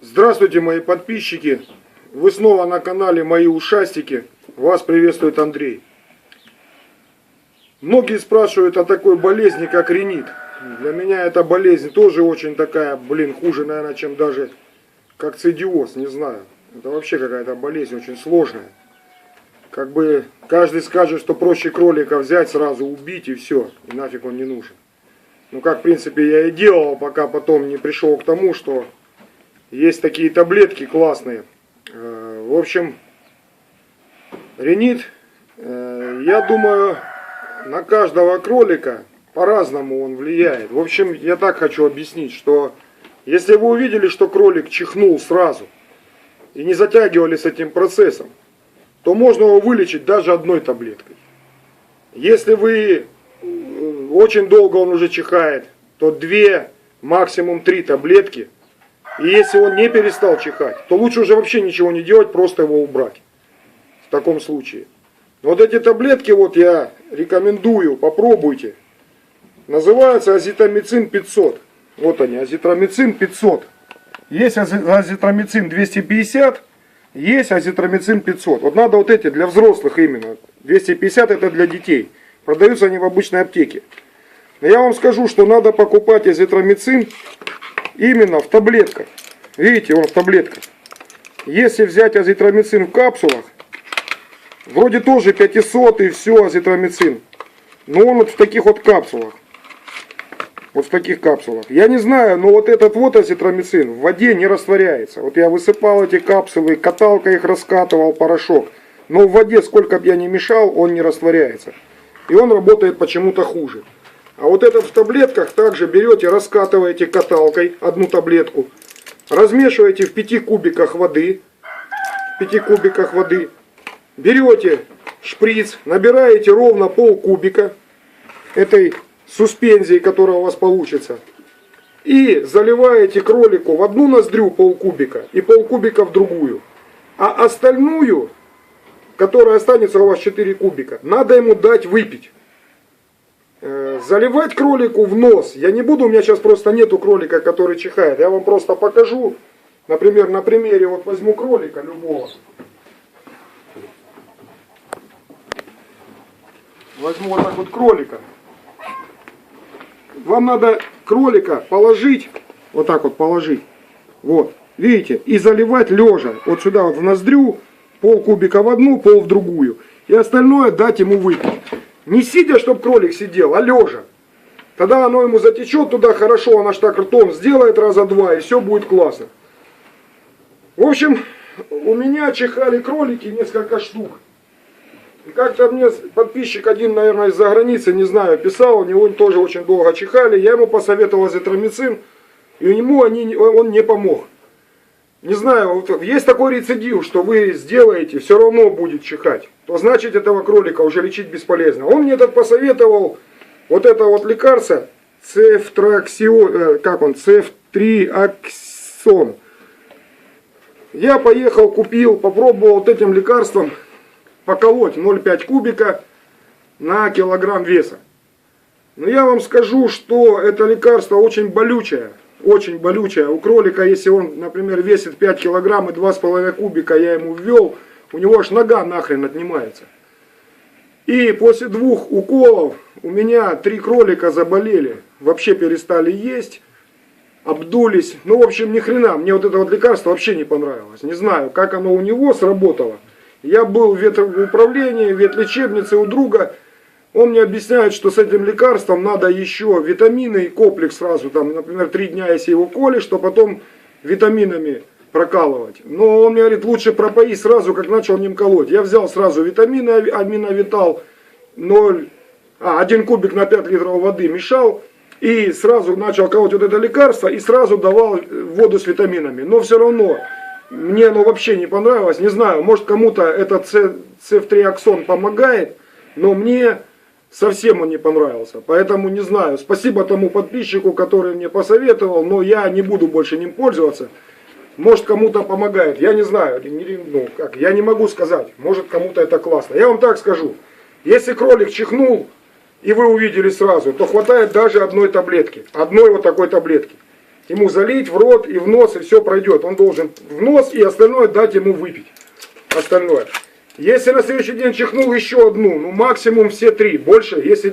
Здравствуйте, мои подписчики! Вы снова на канале Мои Ушастики. Вас приветствует Андрей. Многие спрашивают о такой болезни, как ринит. Для меня эта болезнь тоже очень такая, хуже, наверное, чем даже кокцидиоз, не знаю. Это вообще какая-то болезнь очень сложная. Как бы каждый скажет, что проще кролика взять, сразу убить и все, и нафиг он не нужен. Ну, как в принципе я и делал, пока потом не пришел к тому, что есть такие таблетки классные. В общем, ринит, я думаю, на каждого кролика по-разному он влияет. В общем, я так хочу объяснить, что если вы увидели, что кролик чихнул сразу и не затягивали с этим процессом, то можно его вылечить даже одной таблеткой. Если вы очень долго он уже чихает, то 2, максимум 3 таблетки. И если он не перестал чихать, то лучше уже вообще ничего не делать, просто его убрать. В таком случае. Вот эти таблетки вот я рекомендую, попробуйте. Называются азитромицин 500. Вот они, азитромицин 500. Есть азитромицин 250, есть азитромицин 500. Вот надо вот эти для взрослых именно. 250 это для детей. Продаются они в обычной аптеке. Но я вам скажу, что надо покупать азитромицин именно в таблетках. Видите, он в таблетках. Если взять азитромицин в капсулах, вроде тоже 500 и все азитромицин. Но он вот в таких вот капсулах. Вот в таких капсулах. Я не знаю, но вот этот вот азитромицин в воде не растворяется. Вот я высыпал эти капсулы, каталкой их раскатывал, порошок. Но в воде, сколько бы я ни мешал, он не растворяется. И он работает почему-то хуже. А вот этот в таблетках также берете, раскатываете каталкой одну таблетку, размешиваете в 5 кубиках воды, берете шприц, набираете ровно полкубика этой суспензии, которая у вас получится, и заливаете кролику в одну ноздрю полкубика и полкубика в другую. А остальную, которая останется у вас 4 кубика, надо ему дать выпить. Заливать кролику в нос я не буду, у меня сейчас просто нету кролика, который чихает. Я вам просто покажу, например, на примере, вот возьму кролика любого. Возьму вот так вот кролика. Вам надо кролика положить, вот так вот положить, вот, видите, и заливать лежа, вот сюда вот в ноздрю, полкубика в одну, пол в другую. И остальное дать ему выпить. Не сидя, чтобы кролик сидел, а лежа. Тогда оно ему затечет туда хорошо, он аж так ртом сделает раза 2, и все будет классно. В общем, у меня чихали кролики несколько штук. И как-то мне подписчик один, наверное, из-за границы, не знаю, писал, у него тоже очень долго чихали. Я ему посоветовал азитромицин, и ему он не помог. Не знаю, вот есть такой рецидив, что вы сделаете, все равно будет чихать. То значит, этого кролика уже лечить бесполезно. Он мне этот посоветовал, вот это вот лекарство, цефтриаксон. Я поехал, купил, попробовал вот этим лекарством поколоть 0,5 кубика на килограмм веса. Но я вам скажу, что это лекарство очень болючее. Очень болючая. У кролика, если он, например, весит 5 килограмм и 2,5 кубика я ему ввел, у него аж нога нахрен отнимается. И после 2 уколов у меня 3 кролика заболели. Вообще перестали есть, обдулись. Ну, в общем, ни хрена. Мне вот это вот лекарство вообще не понравилось. Не знаю, как оно у него сработало. Я был в ветуправлении, в ветлечебнице у друга. Он мне объясняет, что с этим лекарством надо еще витамины и комплекс сразу, там, например, 3 дня, если его колешь, то потом витаминами прокалывать. Но он мне говорит, лучше пропои сразу, как начал ним колоть. Я взял сразу витамины, аминовитал 1 кубик на 5 литров воды мешал, и сразу начал колоть вот это лекарство, и сразу давал воду с витаминами. Но все равно, мне оно вообще не понравилось, не знаю, может кому-то этот цефтриаксон помогает, но мне совсем он не понравился, поэтому не знаю. Спасибо тому подписчику, который мне посоветовал, но я не буду больше ним пользоваться. Может кому-то помогает, я не знаю, я не могу сказать, может кому-то это классно. Я вам так скажу, если кролик чихнул и вы увидели сразу, то хватает даже одной таблетки, одной вот такой таблетки. ему залить в рот и в нос, и все пройдет. Он должен в нос и остальное дать ему выпить. Остальное. Если на следующий день чихнул еще одну, ну максимум все 3. Больше, если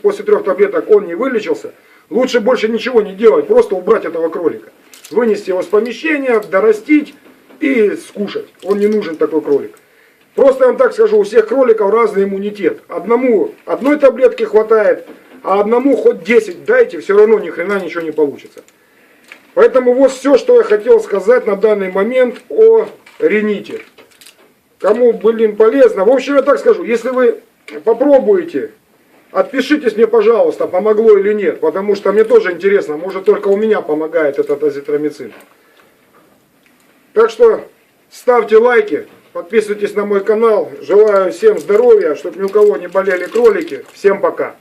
после 3 таблеток он не вылечился, лучше больше ничего не делать, просто убрать этого кролика. Вынести его с помещения, дорастить и скушать. Он не нужен такой кролик. Просто я вам так скажу, у всех кроликов разный иммунитет. Одной таблетки хватает, а одному хоть 10 дайте, все равно ни хрена ничего не получится. Поэтому вот все, что я хотел сказать на данный момент о рините. Кому, полезно. В общем, я так скажу, если вы попробуете, отпишитесь мне, пожалуйста, помогло или нет. Потому что мне тоже интересно, может только у меня помогает этот азитромицин. Так что ставьте лайки, подписывайтесь на мой канал. Желаю всем здоровья, чтобы ни у кого не болели кролики. Всем пока.